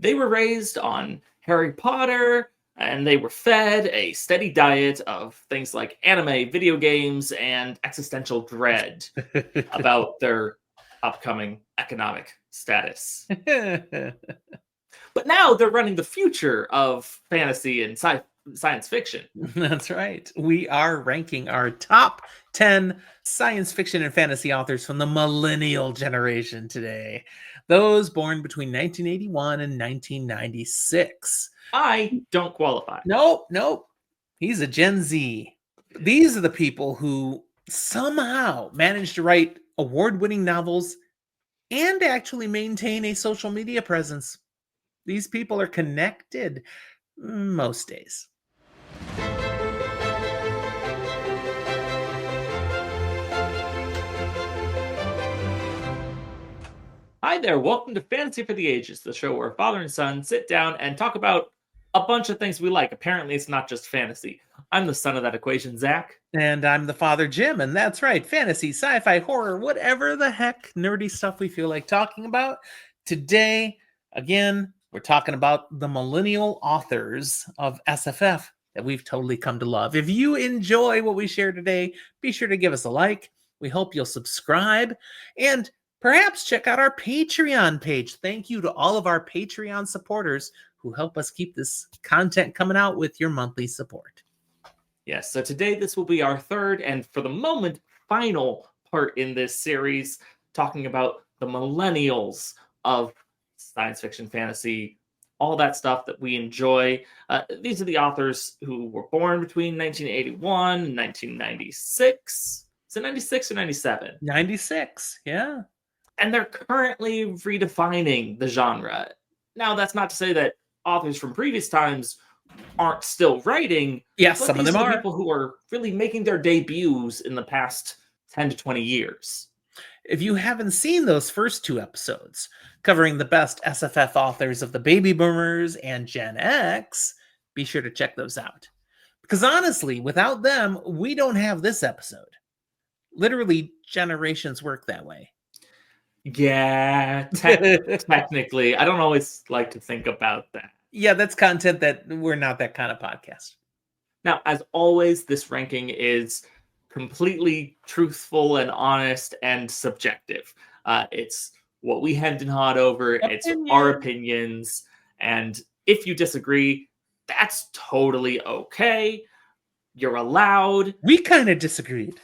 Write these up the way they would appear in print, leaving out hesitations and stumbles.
They were raised on Harry Potter, and they were fed a steady diet of things like anime, video games, and existential dread about their upcoming economic status. But now they're running the future of fantasy and science fiction. That's right. We are ranking our top 10 science fiction and fantasy authors from the Millennial generation today. Those born between 1981 and 1996. I don't qualify. Nope. He's a Gen Z. These are the people who somehow managed to write award-winning novels and actually maintain a social media presence. These people are connected most days. Hi there, welcome to Fantasy for the Ages, the show where father and son sit down and talk about a bunch of things we like. Apparently, it's not just fantasy. I'm the son of that equation, Zach. And I'm the father, Jim, and that's right, fantasy, sci-fi, horror, whatever the heck nerdy stuff we feel like talking about. Today, again, we're talking about the millennial authors of SFF that we've totally come to love. If you enjoy what we share today, be sure to give us a like. We hope you'll subscribe and perhaps check out our Patreon page. Thank you to all of our Patreon supporters who help us keep this content coming out with your monthly support. Yes, so today this will be our third and, for the moment, final part in this series, talking about the millennials of science fiction, fantasy, all that stuff that we enjoy. These are the authors who were born between 1981 and 1996. Is it 96 or 97? 96, yeah. And they're currently redefining the genre. Now, that's not to say that authors from previous times aren't still writing. Yes, some of them are. People who are really making their debuts in the past 10 to 20 years. If you haven't seen those first two episodes covering the best SFF authors of the baby boomers and Gen X, be sure to check those out. Because honestly, without them, we don't have this episode. Literally, generations work that way. Yeah, technically. I don't always like to think about that. Yeah, that's content that we're not that kind of podcast. Now, as always, this ranking is completely truthful and honest and subjective. It's what we hemmed and hawed over. It's our opinions. And if you disagree, that's totally okay. You're allowed. We kind of disagreed.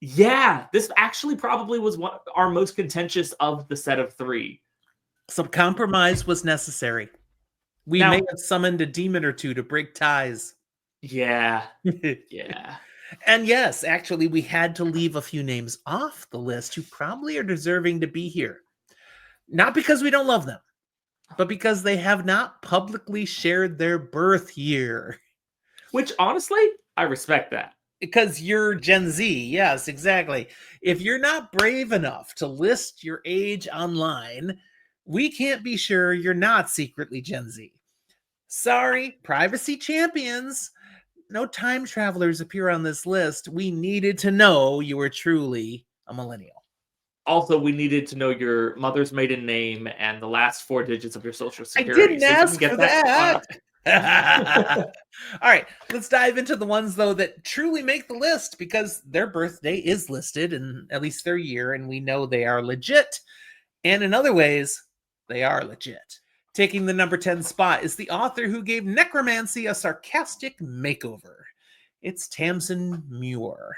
Yeah, this actually probably was our most contentious of the set of three. Some compromise was necessary. We may have summoned a demon or two to break ties. Yeah. Yeah. And yes, actually, we had to leave a few names off the list who probably are deserving to be here. Not because we don't love them, but because they have not publicly shared their birth year. Which, honestly, I respect that. Because you're Gen Z. Yes, exactly. If you're not brave enough to list your age online, we can't be sure you're not secretly Gen Z. Sorry, privacy champions. No time travelers appear on this list. We needed to know you were truly a millennial. Also, we needed to know your mother's maiden name and the last 4 digits of your social security. I didn't ask for that. All right, let's dive into the ones, though, that truly make the list because their birthday is listed and at least their year, and we know they are legit. And in other ways, they are legit. Taking the number 10 spot is the author who gave necromancy a sarcastic makeover. It's Tamsyn Muir.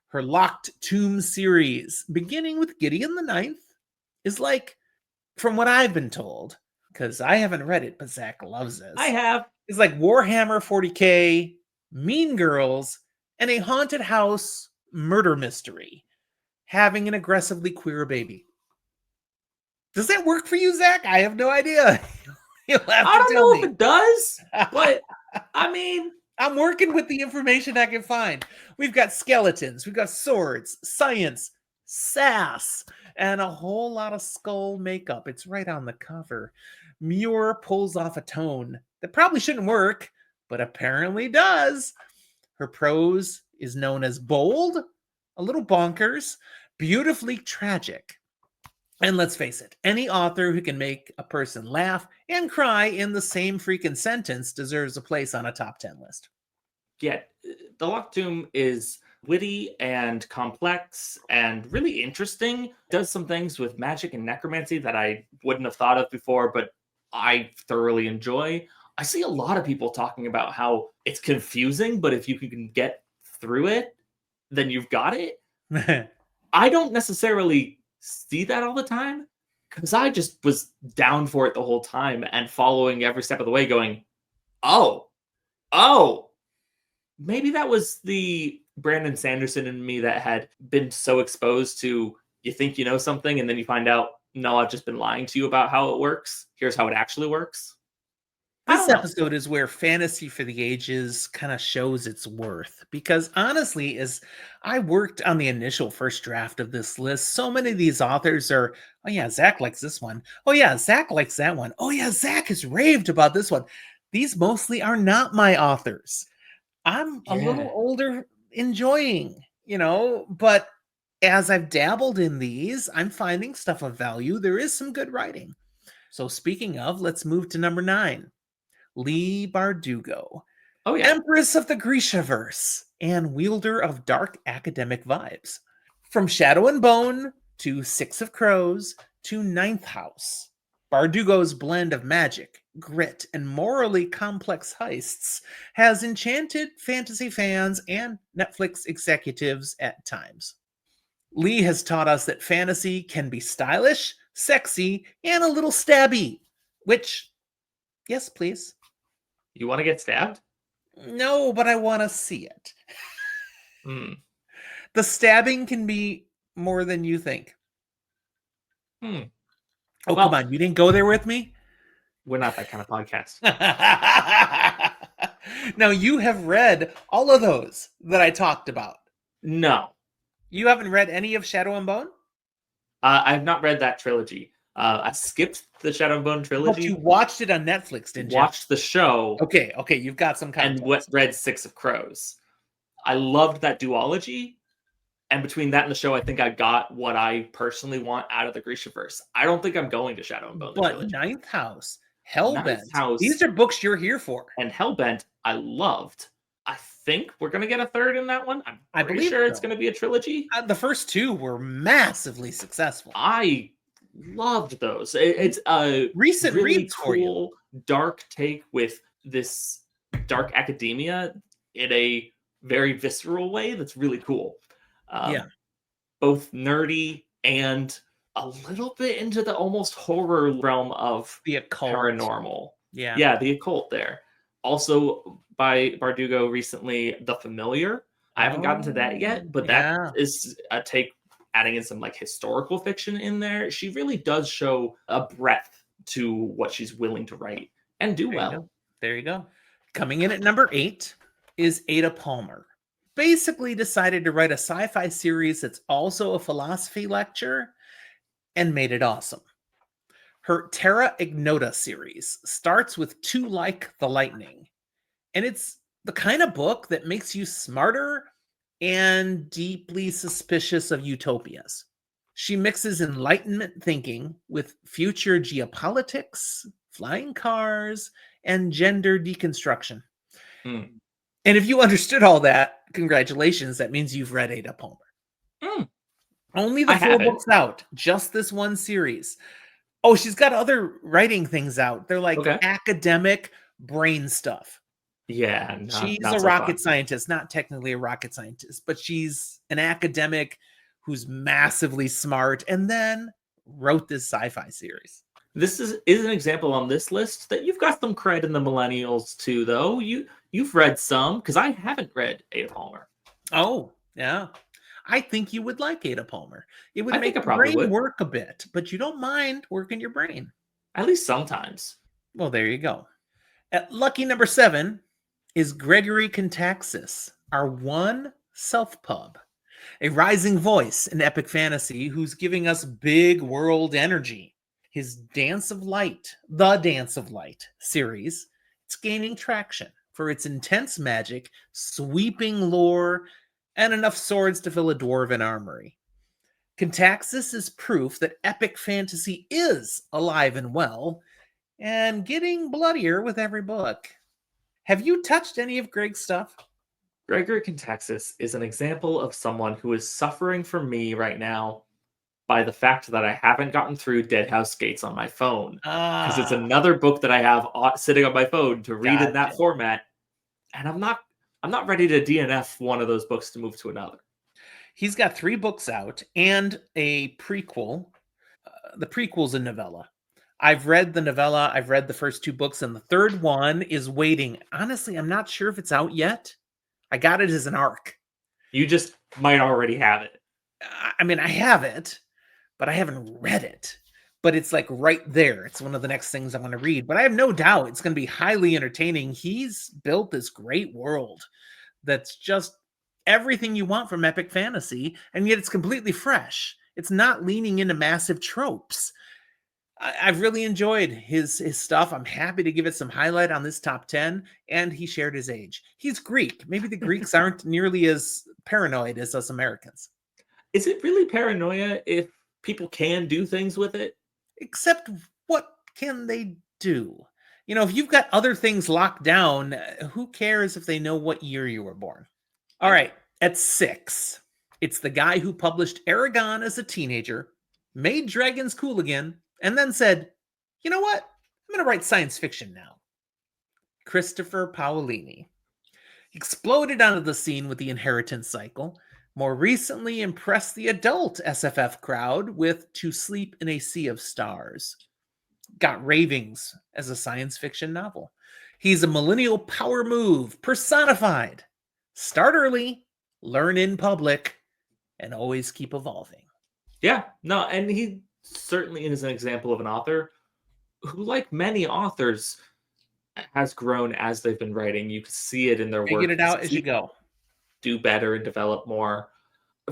Her Locked Tomb series, beginning with Gideon the Ninth, is like, from what I've been told, because I haven't read it, but Zach loves this. I have. It's like Warhammer 40K, Mean Girls, and a haunted house murder mystery, having an aggressively queer baby. Does that work for you, Zach? I have no idea. I don't know if it does, but I mean, I'm working with the information I can find. We've got skeletons, we've got swords, science, sass, and a whole lot of skull makeup. It's right on the cover. Muir pulls off a tone that probably shouldn't work, but apparently does. Her prose is known as bold, a little bonkers, beautifully tragic. And let's face it, any author who can make a person laugh and cry in the same freaking sentence deserves a place on a top 10 list. Yeah, the Locked Tomb is witty and complex and really interesting. Does some things with magic and necromancy that I wouldn't have thought of before, but I thoroughly enjoy. I see a lot of people talking about how it's confusing, but if you can get through it, then you've got it. I don't necessarily see that all the time because I just was down for it the whole time and following every step of the way, going, oh, oh, maybe that was the Brandon Sanderson in me that had been so exposed to you think you know something and then you find out, no, I've just been lying to you about how it works. Here's how it actually works. This episode is where fantasy for the ages kind of shows its worth, because honestly, as I worked on the initial first draft of this list, so many of these authors are, oh yeah, Zach likes this one. Oh yeah, Zach likes that one. Oh yeah, Zach has raved about this one. These mostly are not my authors. I'm a little older enjoying, but as I've dabbled in these, I'm finding stuff of value. There is some good writing. So speaking of, let's move to number 9. Leigh Bardugo, Empress of the Grishaverse and wielder of dark academic vibes. From Shadow and Bone to Six of Crows to Ninth House, Bardugo's blend of magic, grit, and morally complex heists has enchanted fantasy fans and Netflix executives at times. Leigh has taught us that fantasy can be stylish, sexy, and a little stabby, which, yes, please. You want to get stabbed? No, but I want to see it. The stabbing can be more than you think. Oh, well, come on. You didn't go there with me? We're not that kind of podcast. Now, you have read all of those that I talked about. No. You haven't read any of Shadow and Bone? I have not read that trilogy. I skipped the Shadow and Bone trilogy. But you watched it on Netflix, didn't you? Watched the show. Okay, you've got some context. And read Six of Crows. I loved that duology. And between that and the show, I think I got what I personally want out of the Grishaverse. I don't think I'm going to Shadow and Bone. But Ninth House, Hellbent, these are books you're here for. And Hellbent, I loved. I think we're going to get a third in that one. I'm pretty sure it's going to be a trilogy. The first 2 were massively successful. I loved those. It's a recent really cool, dark take with this dark academia in a very visceral way that's really cool. Both nerdy and a little bit into the almost horror realm of the occult, paranormal. Yeah, the occult there. Also by Bardugo recently, The Familiar. I haven't gotten to that yet, but that is a take adding in some like historical fiction in there. She really does show a breadth to what she's willing to write and do well. There you go. Coming in at number 8 is Ada Palmer. Basically decided to write a sci-fi series that's also a philosophy lecture and made it awesome. Her Terra Ignota series starts with Two Like the Lightning, and it's the kind of book that makes you smarter and deeply suspicious of utopias. She mixes Enlightenment thinking with future geopolitics, flying cars, and gender deconstruction. And if you understood all that, congratulations, that means you've read Ada Palmer. Only the 4 books out, just this one series. Oh, she's got other writing things out. They're like academic brain stuff. Yeah. She's a rocket scientist, not technically a rocket scientist, but she's an academic who's massively smart and then wrote this sci-fi series. This is an example on this list that you've got some cred in the Millennials too, though. You've read some, because I haven't read Ada Palmer. Oh, yeah. I think you would like Ada Palmer. It would make your brain work a bit, but you don't mind working your brain. At least sometimes. Well, there you go. At lucky number 7 is Gregory Contaxis, our one self-pub, a rising voice in epic fantasy who's giving us big world energy. His Dance of Light, the Dance of Light series, it's gaining traction for its intense magic, sweeping lore, and enough swords to fill a dwarven armory. Contaxis is proof that epic fantasy is alive and well, and getting bloodier with every book. Have you touched any of Greg's stuff? Gregory Contaxis is an example of someone who is suffering for me right now by the fact that I haven't gotten through Dead House Gates on my phone. Because it's Ah, another book that I have sitting on my phone to read in that gotcha. format, and I'm not ready to DNF one of those books to move to another. He's got 3 books out and a prequel. The prequel's a novella. I've read the novella, I've read the first 2 books, and the third one is waiting. Honestly, I'm not sure if it's out yet. I got it as an ARC. You just might already have it. I mean, I have it, but I haven't read it. But it's like right there. It's one of the next things I want to read. But I have no doubt it's going to be highly entertaining. He's built this great world that's just everything you want from epic fantasy, and yet it's completely fresh. It's not leaning into massive tropes. I've really enjoyed his stuff. I'm happy to give it some highlight on this top 10. And he shared his age. He's Greek. Maybe the Greeks aren't nearly as paranoid as us Americans. Is it really paranoia if people can do things with it? Except what can they do? You know, if you've got other things locked down, who cares if they know what year you were born? All right, at 6, it's the guy who published Aragon as a teenager, made dragons cool again, and then said, you know what? I'm going to write science fiction now. Christopher Paolini exploded onto the scene with the Inheritance Cycle, more recently impressed the adult SFF crowd with To Sleep in a Sea of Stars. Got ravings as a science fiction novel. He's a millennial power move personified. Start early, learn in public, and always keep evolving. Yeah, no, and he certainly is an example of an author who, like many authors, has grown as they've been writing. You can see it in their work. Figure it out as you go. Do better and develop more.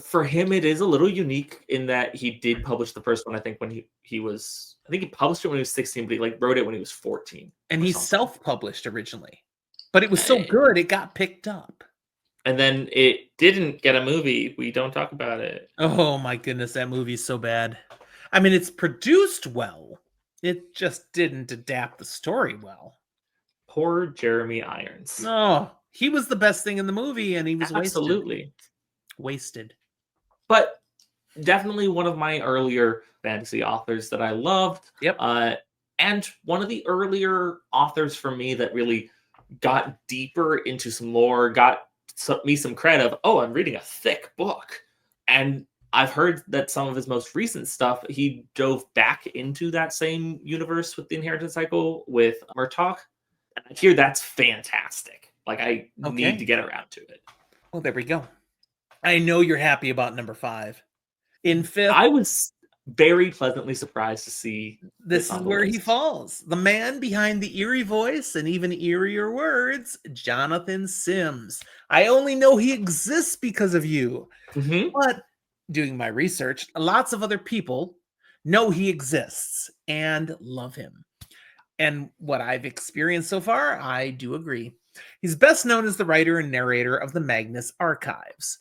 For him, it is a little unique in that he did publish the first one, I think, when he was... I think he published it when he was 16, but he wrote it when he was 14. And he self-published originally. But it was so good, it got picked up. And then it didn't get a movie. We don't talk about it. Oh my goodness, that movie's so bad. I mean, it's produced well. It just didn't adapt the story well. Poor Jeremy Irons. Oh, he was the best thing in the movie, and he was absolutely wasted. But definitely one of my earlier fantasy authors that I loved. Yep. And one of the earlier authors for me that really got deeper into some lore, got me some credit of, oh, I'm reading a thick book. And I've heard that some of his most recent stuff, he dove back into that same universe with the Inheritance Cycle with Murtaugh. And I hear that's fantastic. I need to get around to it. Well, there we go. I know you're happy about number 5. In 5th, I was very pleasantly surprised to see this is where he falls. The man behind the eerie voice and even eerier words, Jonathan Sims. I only know he exists because of you. Mm-hmm. But doing my research, lots of other people know he exists and love him. And what I've experienced so far, I do agree. He's best known as the writer and narrator of the Magnus Archives.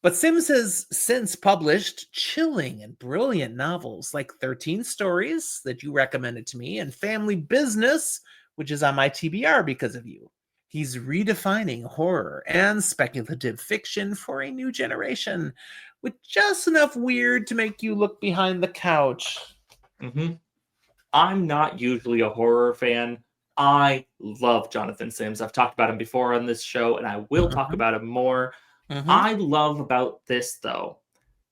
But Sims has since published chilling and brilliant novels like 13 Stories that you recommended to me and Family Business, which is on my TBR because of you. He's redefining horror and speculative fiction for a new generation with just enough weird to make you look behind the couch. Mm-hmm. I'm not usually a horror fan. I love Jonathan Sims. I've talked about him before on this show, and I will talk about him more. I love about this, though,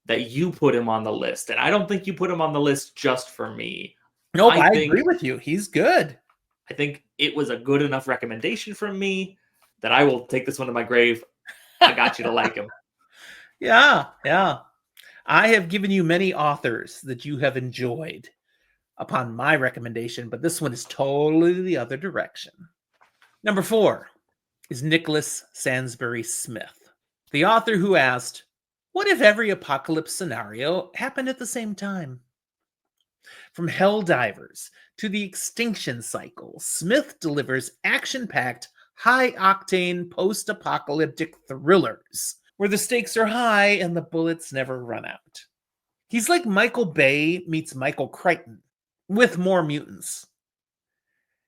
that you put him on the list. And I don't think you put him on the list just for me. Nope, I agree with you. He's good. I think it was a good enough recommendation from me that I will take this one to my grave. I got you to like him. Yeah. I have given you many authors that you have enjoyed upon my recommendation, but this one is totally the other direction. Number 4 is Nicholas Sansbury Smith, the author who asked, what if every apocalypse scenario happened at the same time? From Helldivers to the Extinction Cycle, Smith delivers action-packed, high-octane post-apocalyptic thrillers where the stakes are high and the bullets never run out. He's like Michael Bay meets Michael Crichton with more mutants.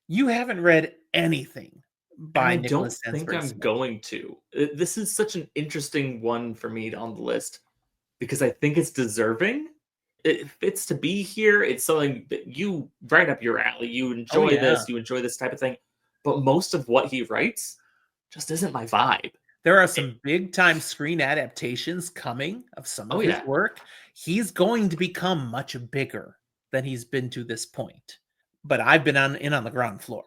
You haven't read anything And by I don't Nicholas think Sansbury I'm Smith. going to. This is such an interesting one for me on the list because I think it's deserving. It fits to be here. It's something that you right up your alley. You Oh enjoy yeah. this. You enjoy this type of thing. But most of what he writes just isn't my vibe. There are It- some big time screen adaptations coming of some oh of his yeah, work. He's going to become much bigger than he's been to this point. But I've been on the ground floor.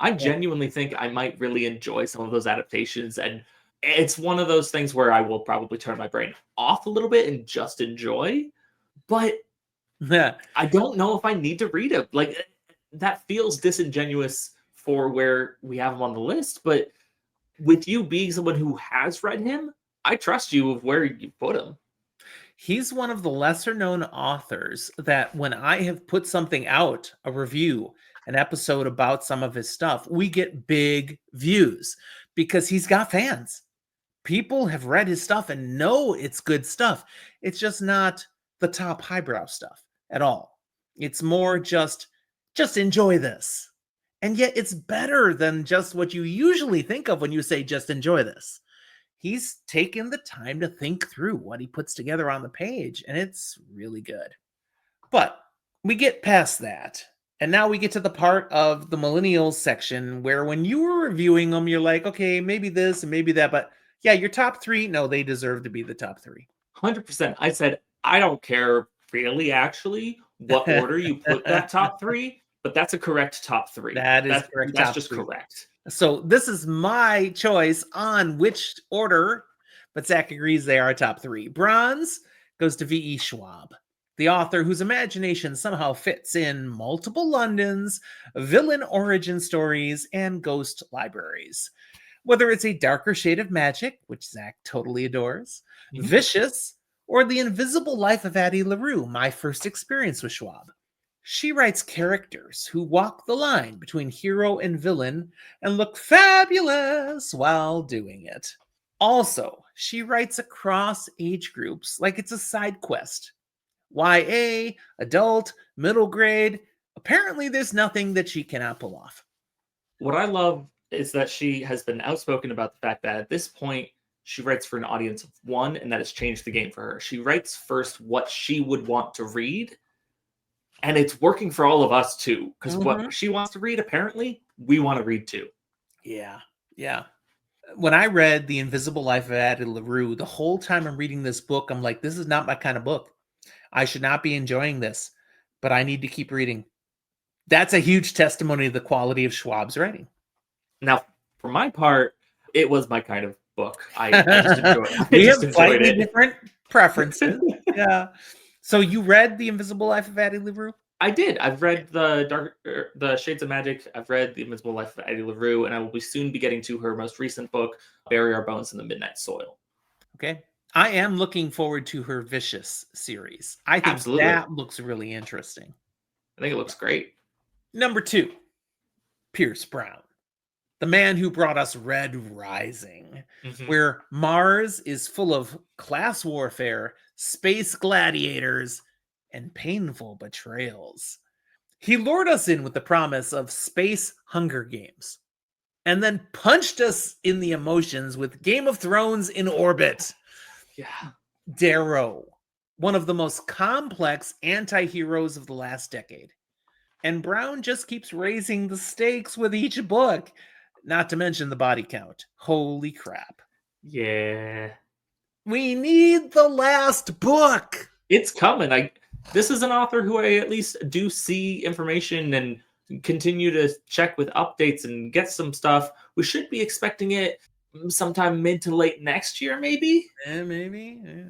I Yeah. genuinely think I might really enjoy some of those adaptations, and it's one of those things where I will probably turn my brain off a little bit and just enjoy. But I don't know if I need to read it. Like that feels disingenuous for where we have him on the list. But with you being someone who has read him, I trust you of where you put him. He's one of the lesser known authors that when I have put something out, a review, an episode about some of his stuff, we get big views because he's got fans. People have read his stuff and know it's good stuff. It's just not the top highbrow stuff at all. It's more just enjoy this. And yet it's better than just what you usually think of when you say just enjoy this. He's taken the time to think through what he puts together on the page, and it's really good. But we get past that. And now we get to the part of the Millennials section where when you were reviewing them, you're like, okay, maybe this and maybe that. But yeah, your top three, no, they deserve to be the top three. 100%. I said, I don't care really, actually, what order you put that top three, but that's a correct top three. That is That, correct. that's Top just three. correct. So this is my choice on which order, but Zach agrees they are top three. Bronze goes to V.E. Schwab, the author whose imagination somehow fits in multiple Londons, villain origin stories, and ghost libraries. Whether it's a darker shade of magic, which Zach totally adores, Mhm. Vicious, or The Invisible Life of Addie LaRue, my first experience with Schwab. She writes characters who walk the line between hero and villain and look fabulous while doing it. Also, she writes across age groups like it's a side quest. YA, adult, middle grade. Apparently, there's nothing that she cannot pull off. What I love is that she has been outspoken about the fact that at this point, she writes for an audience of one, and that has changed the game for her. She writes first what she would want to read, and it's working for all of us too. Because what she wants to read, apparently, we want to read too. Yeah, yeah. When I read The Invisible Life of Addie LaRue, the whole time I'm reading this book, I'm like, this is not my kind of book. I should not be enjoying this, but I need to keep reading. That's a huge testimony to the quality of Schwab's writing. Now, for my part, it was my kind of book. I just enjoyed. We have just enjoyed slightly it. different preferences. Yeah. So you read The Invisible Life of Addie LaRue? I did. I've read the Shades of Magic. I've read The Invisible Life of Addie LaRue, and I will be soon be getting to her most recent book, Bury Our Bones in the Midnight Soil. Okay. I am looking forward to her Vicious series. I think Absolutely. that looks really interesting. I think it looks great. Number 2, Pierce Brown, the man who brought us Red Rising, where Mars is full of class warfare, space gladiators, and painful betrayals. He lured us in with the promise of space Hunger Games, and then punched us in the emotions with Game of Thrones in orbit. Yeah. Darrow, one of the most complex anti-heroes of the last decade. And Brown just keeps raising the stakes with each book, not to mention the body count. Holy crap. Yeah. We need the last book. It's coming. This is an author who I at least do see information and continue to check with updates and get some stuff. We should be expecting it sometime mid to late next year, maybe. Maybe. Yeah.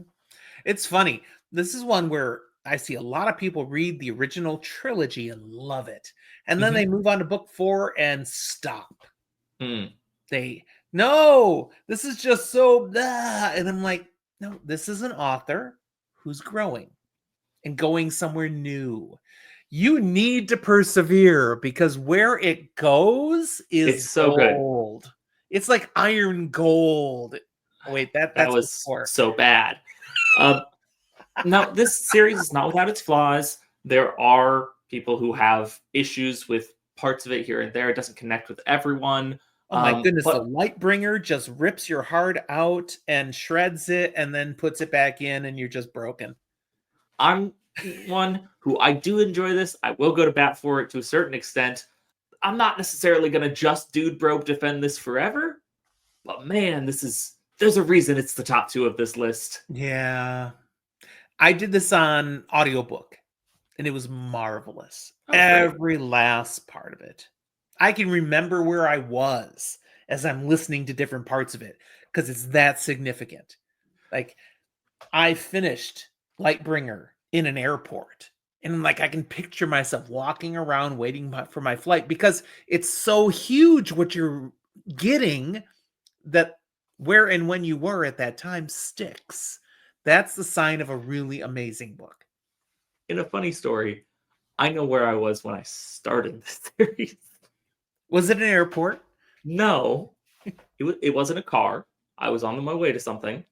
It's funny. This is one where I see a lot of people read the original trilogy and love it. And then they move on to book 4 and stop. No, this is just so blah. And I'm like, no, this is an author who's growing and going somewhere new. You need to persevere because where it goes is it's so gold. Good. It's like iron gold. Oh, wait, that was so bad. Now, this series is not without its flaws. There are people who have issues with parts of it here and there. It doesn't connect with everyone. Oh my goodness, the But Lightbringer just rips your heart out and shreds it and then puts it back in and you're just broken. I'm one who I do enjoy this. I will go to bat for it to a certain extent. I'm not necessarily going to just dude bro defend this forever. But man, there's a reason it's the top 2 of this list. Yeah. I did this on audiobook and it was marvelous. Oh, great. Every last part of it. I can remember where I was as I'm listening to different parts of it because it's that significant. Like, I finished Lightbringer in an airport. And like, I can picture myself walking around waiting for my flight because it's so huge what you're getting that where and when you were at that time sticks. That's the sign of a really amazing book. In a funny story, I know where I was when I started this series. Was it an airport? No, it wasn't a car. I was on my way to something.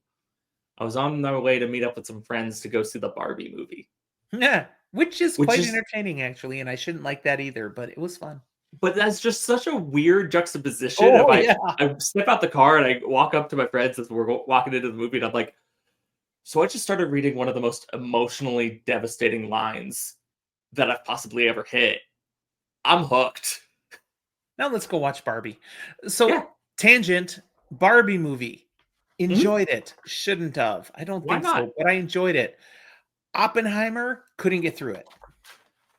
I was on my way to meet up with some friends to go see the Barbie movie. Yeah, which is Which quite is- entertaining, actually, and I shouldn't like that either, but it was fun. But that's just such a weird juxtaposition. Oh, If yeah. I step out the car and I walk up to my friends as we're walking into the movie, and I'm like, so I just started reading one of the most emotionally devastating lines that I've possibly ever hit. I'm hooked. Now let's go watch Barbie. So, Yeah. tangent, Barbie movie. Enjoyed it. Shouldn't have. I don't Why think not? so, but I enjoyed it. Oppenheimer, couldn't get through it.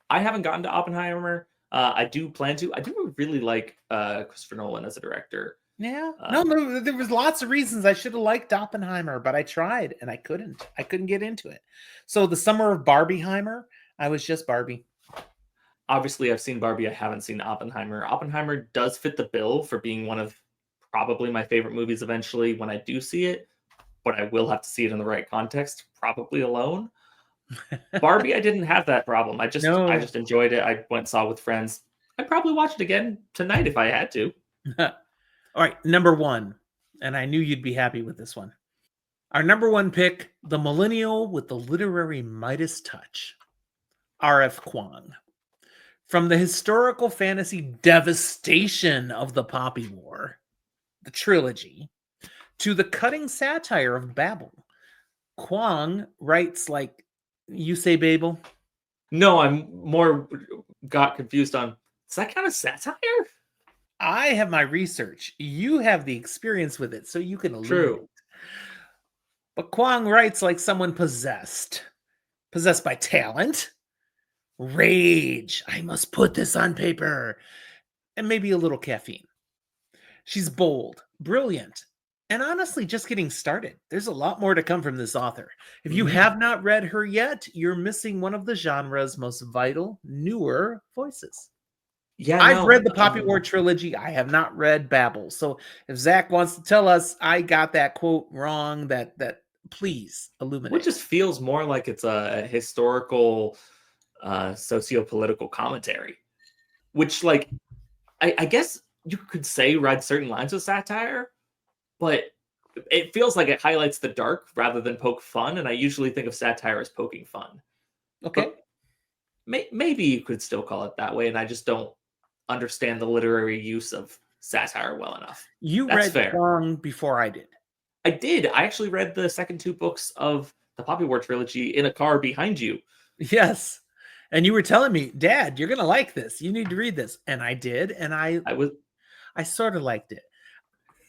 I haven't gotten to Oppenheimer. I do plan to. I do really like Christopher Nolan as a director. Yeah. No, there was lots of reasons I should have liked Oppenheimer, but I tried and I couldn't. I couldn't get into it. So the summer of Barbieheimer, I was just Barbie. Obviously, I've seen Barbie. I haven't seen Oppenheimer. Oppenheimer does fit the bill for being one of probably my favorite movies eventually when I do see it, but I will have to see it in the right context, probably alone. Barbie, I didn't have that problem. I just enjoyed it. I went and saw it with friends. I'd probably watch it again tonight if I had to. All right, number 1. And I knew you'd be happy with this one. Our number 1 pick, the Millennial with the literary Midas touch, R.F. Kuang. From the historical fantasy devastation of the Poppy War, the trilogy, to the cutting satire of Babel, Kuang writes like, you say Babel? No, I'm more got confused on, is that kind of satire? I have my research. You have the experience with it, so you can illuminate. True. But Kuang writes like someone possessed by talent, rage. I must put this on paper, and maybe a little caffeine. She's bold, brilliant, and honestly just getting started. There's a lot more to come from this author. If you have not read her yet, you're missing one of the genre's most vital, newer voices. Yeah, I've read the Poppy War trilogy. I have not read Babel. So if Zach wants to tell us I got that quote wrong, that please illuminate. Which just feels more like it's a historical, socio-political commentary. Which, like, I guess you could say read certain lines of satire, but it feels like it highlights the dark rather than poke fun. And I usually think of satire as poking fun. Okay. But maybe you could still call it that way, and I just don't understand the literary use of satire well enough. You That's read fair. Kuang before I did. I did. I actually read the second 2 books of the Poppy War trilogy in a car behind you. Yes. And you were telling me, Dad, you're going to like this. You need to read this. And I did. And I sort of liked it.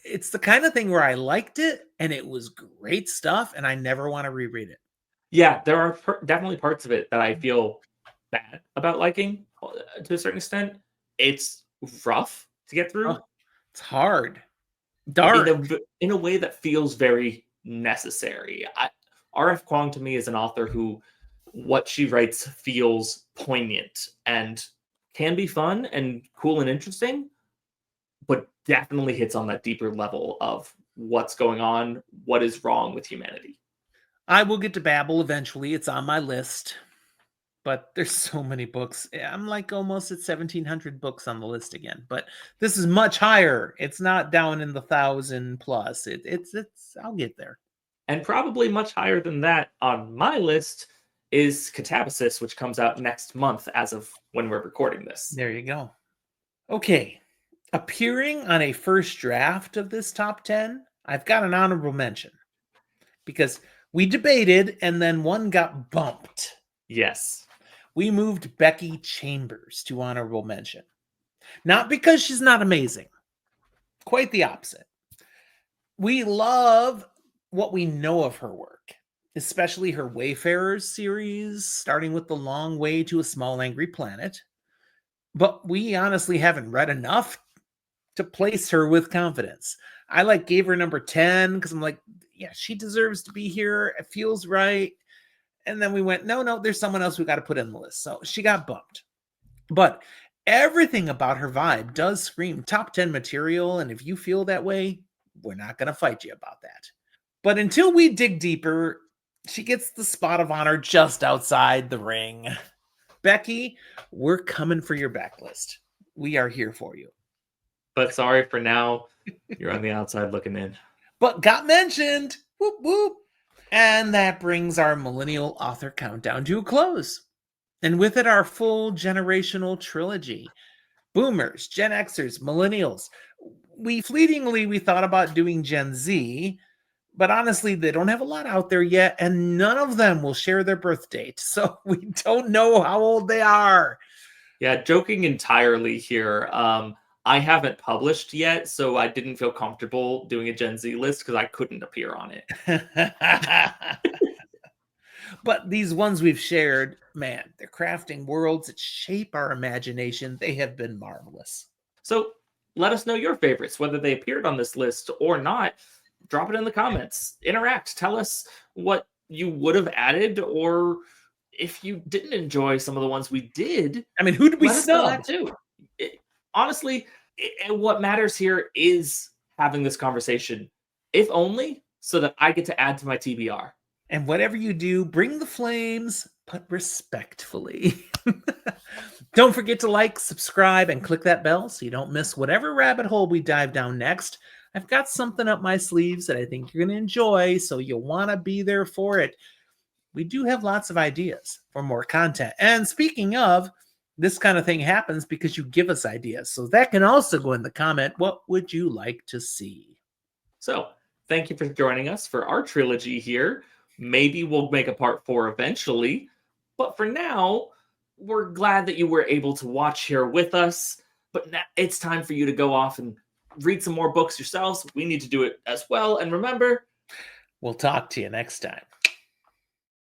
It's the kind of thing where I liked it and it was great stuff. And I never want to reread it. Yeah, there are definitely parts of it that I feel bad about liking to a certain extent. It's rough to get through. Oh, it's hard. Dark. In a way that feels very necessary. R.F. Kuang to me is an author who what she writes feels poignant and can be fun and cool and interesting, but definitely hits on that deeper level of what's going on, what is wrong with humanity. I will get to Babel eventually. It's on my list. But there's so many books. I'm like almost at 1,700 books on the list again. But this is much higher. It's not down in the 1,000 plus. It's I'll get there. And probably much higher than that on my list is Catabasis, which comes out next month as of when we're recording this. There you go. Okay. Appearing on a first draft of this top 10, I've got an honorable mention because we debated and then one got bumped. Yes. We moved Becky Chambers to honorable mention. Not because she's not amazing. Quite the opposite. We love what we know of her work, especially her Wayfarers series, starting with The Long Way to a Small Angry Planet. But we honestly haven't read enough to place her with confidence. I gave her number 10 because I'm like, yeah, she deserves to be here. It feels right. And then we went, no, there's someone else we got to put in the list. So she got bumped. But everything about her vibe does scream top 10 material. And if you feel that way, we're not going to fight you about that. But until we dig deeper, she gets the spot of honor just outside the ring. Becky, we're coming for your backlist. We are here for you. But sorry, for now, you're on the outside looking in. But got mentioned. Whoop, whoop. And that brings our millennial author countdown to a close. And with it, our full generational trilogy. Boomers, Gen Xers, Millennials. We thought about doing Gen Z, but honestly, they don't have a lot out there yet, and none of them will share their birth date. So we don't know how old they are. Yeah, joking entirely here. I haven't published yet, so I didn't feel comfortable doing a Gen Z list because I couldn't appear on it. But these ones we've shared, man, they're crafting worlds that shape our imagination. They have been marvelous. So let us know your favorites, whether they appeared on this list or not. Drop it in the comments. Interact. Tell us what you would have added, or if you didn't enjoy some of the ones we did. I mean, who did we snub? Too. Honestly, what matters here is having this conversation, if only so that I get to add to my TBR. And whatever you do, bring the flames, but respectfully. Don't forget to like, subscribe, and click that bell so you don't miss whatever rabbit hole we dive down next. I've got something up my sleeves that I think you're going to enjoy, so you'll want to be there for it. We do have lots of ideas for more content. And speaking of, this kind of thing happens because you give us ideas. So that can also go in the comment. What would you like to see? So thank you for joining us for our trilogy here. Maybe we'll make a part 4 eventually. But for now, we're glad that you were able to watch here with us. But now it's time for you to go off and read some more books yourselves. We need to do it as well. And remember, we'll talk to you next time.